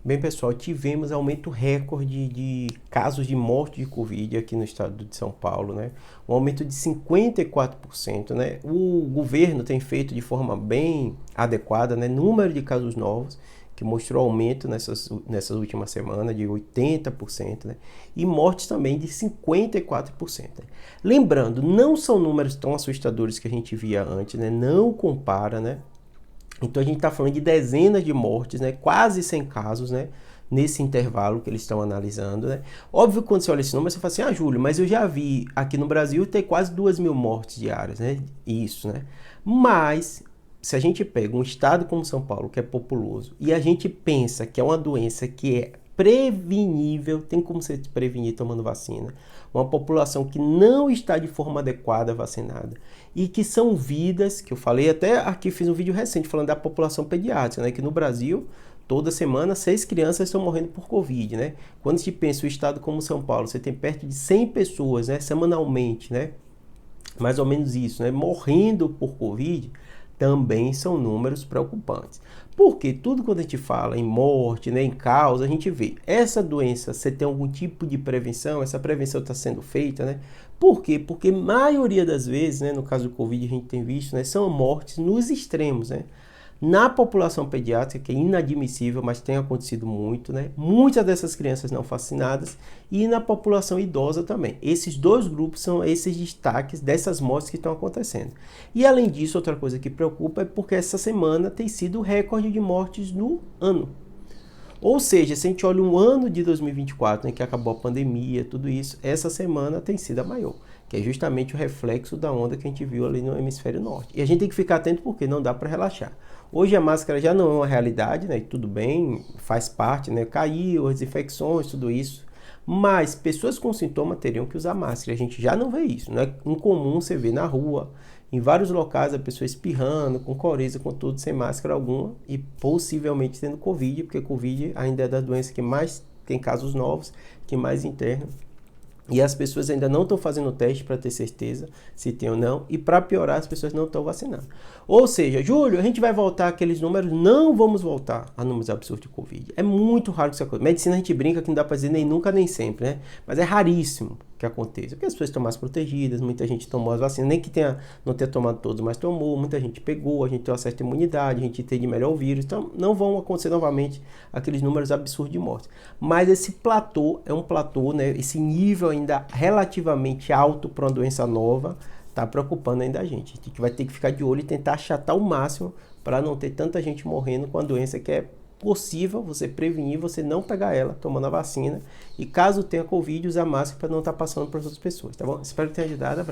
Bem, pessoal, tivemos aumento recorde de casos de morte de Covid aqui no estado de São Paulo, né? Um aumento de 54%, né? O governo tem feito de forma bem adequada, né? Número de casos novos, que mostrou aumento nessas últimas semanas de 80%, né? E mortes também de 54%. Né? Lembrando, não são números tão assustadores que a gente via antes, né? Não compara, né? Então a gente está falando de dezenas de mortes, né? Quase 100 casos, né? Nesse intervalo que eles estão analisando, né? Óbvio que quando você olha esse número, você fala assim, ah, Júlio, mas eu já vi aqui no Brasil ter quase 2.000 mortes diárias, né? Isso, né? Mas, se a gente pega um estado como São Paulo, que é populoso, e a gente pensa que é uma doença que é prevenível, tem como você prevenir tomando vacina, uma população que não está de forma adequada vacinada, e que são vidas, que eu falei até aqui, fiz um vídeo recente falando da população pediátrica, né? Que no Brasil, toda semana, 6 crianças estão morrendo por Covid, né? Quando se pensa um estado como São Paulo, você tem perto de 100 pessoas, né? Semanalmente, né? Mais ou menos isso, né? Morrendo por Covid, também são números preocupantes. Porque tudo quando a gente fala em morte, né, em causa, a gente vê essa doença, você tem algum tipo de prevenção, essa prevenção está sendo feita, né? Por quê? Porque maioria das vezes, né, no caso do Covid a gente tem visto, né, são mortes nos extremos, né? Na população pediátrica, que é inadmissível, mas tem acontecido muito, né? Muitas dessas crianças não vacinadas e na população idosa também. Esses dois grupos são esses destaques dessas mortes que estão acontecendo. E além disso, outra coisa que preocupa é porque essa semana tem sido o recorde de mortes no ano. Ou seja, se a gente olha um ano de 2024, né, que acabou a pandemia, tudo isso, essa semana tem sido a maior, que é justamente o reflexo da onda que a gente viu ali no hemisfério norte. E a gente tem que ficar atento porque não dá para relaxar. Hoje a máscara já não é uma realidade, né, e tudo bem, faz parte, né, caiu, as infecções, tudo isso. Mas pessoas com sintoma teriam que usar máscara. A gente já não vê isso, não é incomum você ver na rua, em vários locais, a pessoa espirrando, com coriza, com tudo, sem máscara alguma e possivelmente tendo Covid, porque Covid ainda é da doença que mais tem casos novos, que mais interna. E as pessoas ainda não estão fazendo o teste para ter certeza se tem ou não. E para piorar, as pessoas não estão vacinando. Ou seja, Júlio, a gente vai voltar àqueles números? Não vamos voltar a números absurdos de Covid. É muito raro que isso aconteça. Medicina a gente brinca que não dá para dizer nem nunca nem sempre, né? Mas é raríssimo que aconteça. Porque as pessoas estão mais protegidas, muita gente tomou as vacinas, nem que não tenha tomado todos, mas tomou, muita gente pegou, a gente tem uma certa imunidade, a gente entende melhor o vírus. Então não vão acontecer novamente aqueles números absurdos de mortes. Mas esse platô é um platô, né? Esse nível ainda relativamente alto para uma doença nova, está preocupando ainda a gente. A gente vai ter que ficar de olho e tentar achatar o máximo para não ter tanta gente morrendo com a doença que é possível você prevenir, você não pegar ela tomando a vacina e caso tenha Covid, usar máscara para não estar passando para as outras pessoas, tá bom? Espero que tenha ajudado. Abraço.